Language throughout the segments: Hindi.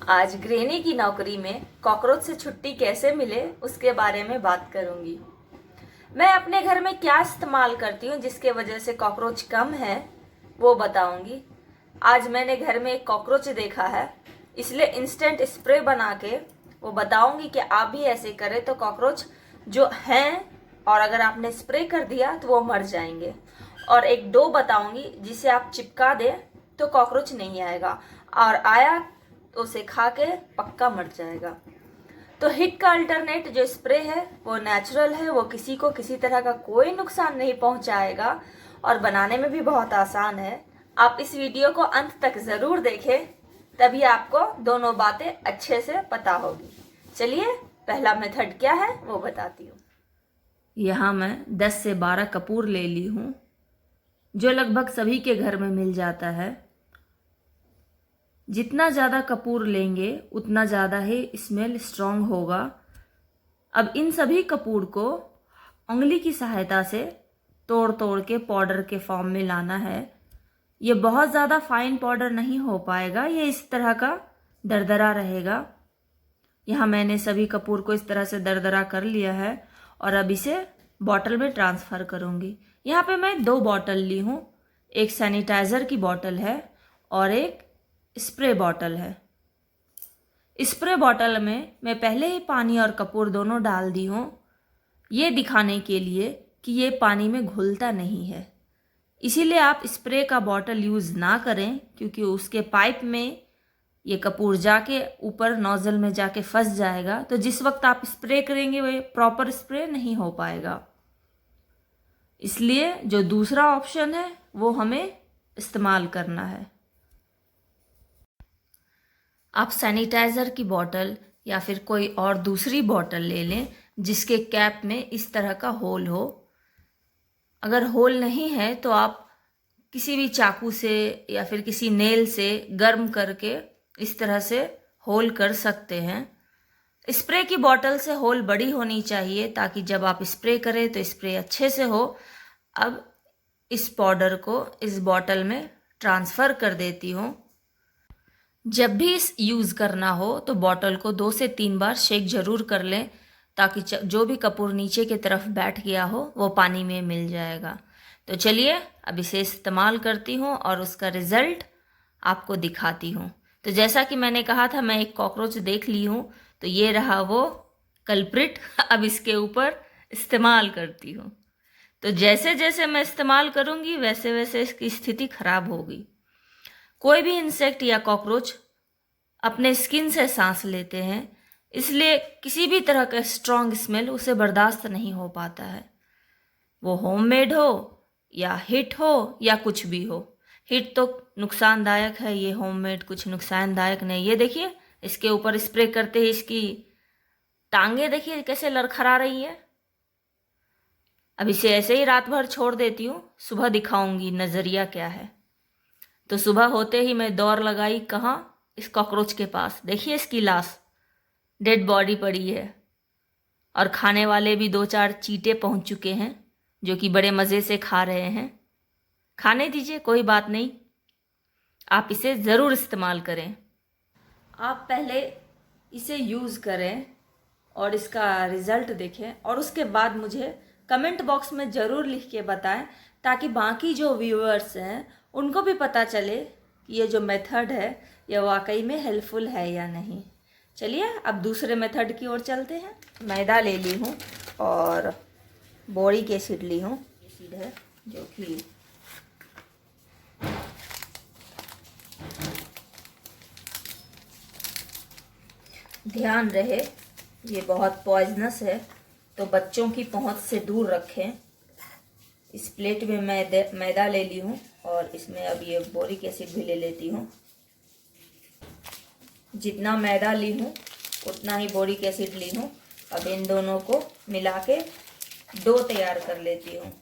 आज गृहिणी की नौकरी में कॉकरोच से छुट्टी कैसे मिले उसके बारे में बात करूंगी। मैं अपने घर में क्या इस्तेमाल करती हूँ जिसके वजह से कॉकरोच कम है वो बताऊंगी। आज मैंने घर में एक कॉकरोच देखा है, इसलिए इंस्टेंट स्प्रे बना के वो बताऊंगी कि आप भी ऐसे करें तो कॉकरोच जो हैं, और अगर आपने स्प्रे कर दिया तो वो मर जाएंगे। और एक डो बताऊंगी जिसे आप चिपका दें तो कॉकरोच नहीं आएगा, और आया तो उसे खा के पक्का मर जाएगा। तो हिट का अल्टरनेट जो स्प्रे है वो नेचुरल है, वो किसी को किसी तरह का कोई नुकसान नहीं पहुंचाएगा और बनाने में भी बहुत आसान है। आप इस वीडियो को अंत तक ज़रूर देखें, तभी आपको दोनों बातें अच्छे से पता होगी। चलिए पहला मेथड क्या है वो बताती हूँ। यहाँ मैं 10 से 12 कपूर ले ली हूँ, जो लगभग सभी के घर में मिल जाता है। जितना ज़्यादा कपूर लेंगे उतना ज़्यादा ही स्मेल स्ट्रॉन्ग होगा। अब इन सभी कपूर को उंगली की सहायता से तोड़ तोड़ के पाउडर के फॉर्म में लाना है। ये बहुत ज़्यादा फाइन पाउडर नहीं हो पाएगा, ये इस तरह का दरदरा रहेगा। यहाँ मैंने सभी कपूर को इस तरह से दरदरा कर लिया है और अब इसे बॉटल में ट्रांसफ़र करूँगी। यहाँ पे मैं 2 बॉटल ली हूँ, एक सैनिटाइज़र की बॉटल है और एक स्प्रे बॉटल है। स्प्रे बॉटल में मैं पहले ही पानी और कपूर दोनों डाल दी हूँ, ये दिखाने के लिए कि ये पानी में घुलता नहीं है। इसीलिए आप स्प्रे का बॉटल यूज़ ना करें, क्योंकि उसके पाइप में ये कपूर जाके ऊपर नोज़ल में जाके फंस जाएगा, तो जिस वक्त आप स्प्रे करेंगे वो प्रॉपर स्प्रे नहीं हो पाएगा। इसलिए जो दूसरा ऑप्शन है वो हमें इस्तेमाल करना है। आप सैनिटाइज़र की बॉटल या फिर कोई और दूसरी बॉटल ले लें जिसके कैप में इस तरह का होल हो। अगर होल नहीं है तो आप किसी भी चाकू से या फिर किसी नेल से गर्म करके इस तरह से होल कर सकते हैं। स्प्रे की बॉटल से होल बड़ी होनी चाहिए ताकि जब आप स्प्रे करें तो स्प्रे अच्छे से हो। अब इस पाउडर को इस बॉटल में ट्रांसफ़र कर देती हूँ। जब भी इस यूज़ करना हो तो बॉटल को 2 से 3 बार शेक ज़रूर कर लें, ताकि जो भी कपूर नीचे की तरफ बैठ गया हो वो पानी में मिल जाएगा। तो चलिए अब इसे इस्तेमाल करती हूँ और उसका रिज़ल्ट आपको दिखाती हूँ। तो जैसा कि मैंने कहा था, मैं एक कॉकरोच देख ली हूँ, तो ये रहा वो कल्प्रिट। अब इसके ऊपर इस्तेमाल करती हूँ। तो जैसे जैसे मैं इस्तेमाल करूँगी वैसे वैसे इसकी स्थिति खराब होगी। कोई भी इंसेक्ट या कॉकरोच अपने स्किन से सांस लेते हैं, इसलिए किसी भी तरह का स्ट्रॉन्ग स्मेल उसे बर्दाश्त नहीं हो पाता है। वो होममेड हो या हिट हो या कुछ भी हो। हिट तो नुकसानदायक है, ये होममेड कुछ नुकसानदायक नहीं। ये देखिए, इसके ऊपर स्प्रे करते ही इसकी टांगे देखिए कैसे लड़खड़ा रही है। अब इसे ऐसे ही रात भर छोड़ देती हूँ, सुबह दिखाऊंगी नज़रिया क्या है। तो सुबह होते ही मैं दौड़ लगाई कहाँ? इस कॉकरोच के पास। देखिए इसकी लाश, डेड बॉडी पड़ी है, और खाने वाले भी 2-4 चींटे पहुंच चुके हैं जो कि बड़े मज़े से खा रहे हैं। खाने दीजिए, कोई बात नहीं, आप इसे ज़रूर इस्तेमाल करें। आप पहले इसे यूज़ करें और इसका रिज़ल्ट देखें, और उसके बाद मुझे कमेंट बॉक्स में ज़रूर लिख के बताएं, ताकि बाकी जो व्यूअर्स हैं उनको भी पता चले कि ये जो मेथड है ये वाकई में हेल्पफुल है या नहीं। चलिए अब दूसरे मेथड की ओर चलते हैं। मैदा ले ली हूँ और बोरिक एसिड ली हूँ। एसिड है जो कि ध्यान रहे ये बहुत पॉइजनस है, तो बच्चों की पहुंच से दूर रखें। इस प्लेट में मैं मैदा ले ली हूँ और इसमें अब ये बोरिक एसिड भी ले लेती हूँ। जितना मैदा ली हूँ उतना ही बोरिक एसिड ली हूँ। अब इन दोनों को मिला के डो तैयार कर लेती हूँ।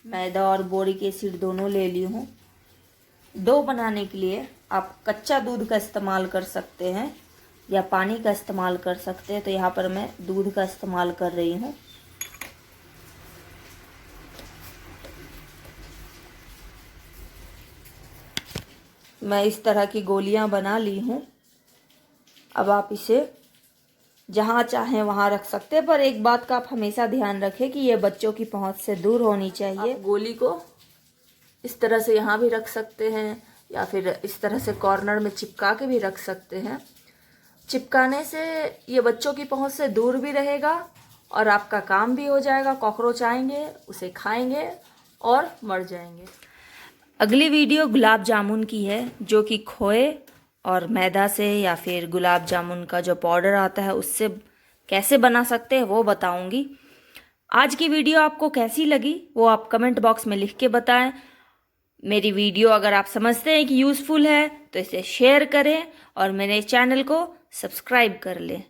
मैदा और बोरिक एसिड दोनों ले ली हूँ। डो बनाने के लिए आप कच्चा दूध का इस्तेमाल कर सकते हैं या पानी का इस्तेमाल कर सकते हैं। तो यहाँ पर मैं दूध का इस्तेमाल कर रही हूँ। मैं इस तरह की गोलियाँ बना ली हूँ। अब आप इसे जहाँ चाहें वहाँ रख सकते हैं, पर एक बात का आप हमेशा ध्यान रखें कि ये बच्चों की पहुँच से दूर होनी चाहिए। आप गोली को इस तरह से यहाँ भी रख सकते हैं या फिर इस तरह से कॉर्नर में चिपका के भी रख सकते हैं। चिपकाने से ये बच्चों की पहुँच से दूर भी रहेगा और आपका काम भी हो जाएगा। कॉकरोच आएंगे, उसे खाएंगे और मर जाएंगे। अगली वीडियो गुलाब जामुन की है, जो कि खोए और मैदा से या फिर गुलाब जामुन का जो पाउडर आता है उससे कैसे बना सकते हैं वो बताऊंगी। आज की वीडियो आपको कैसी लगी वो आप कमेंट बॉक्स में लिख के बताएं। मेरी वीडियो अगर आप समझते हैं कि यूज़फुल है तो इसे शेयर करें और मेरे चैनल को सब्सक्राइब कर लें।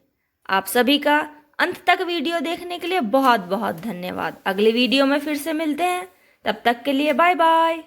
आप सभी का अंत तक वीडियो देखने के लिए बहुत बहुत धन्यवाद। अगली वीडियो में फिर से मिलते हैं, तब तक के लिए बाय बाय।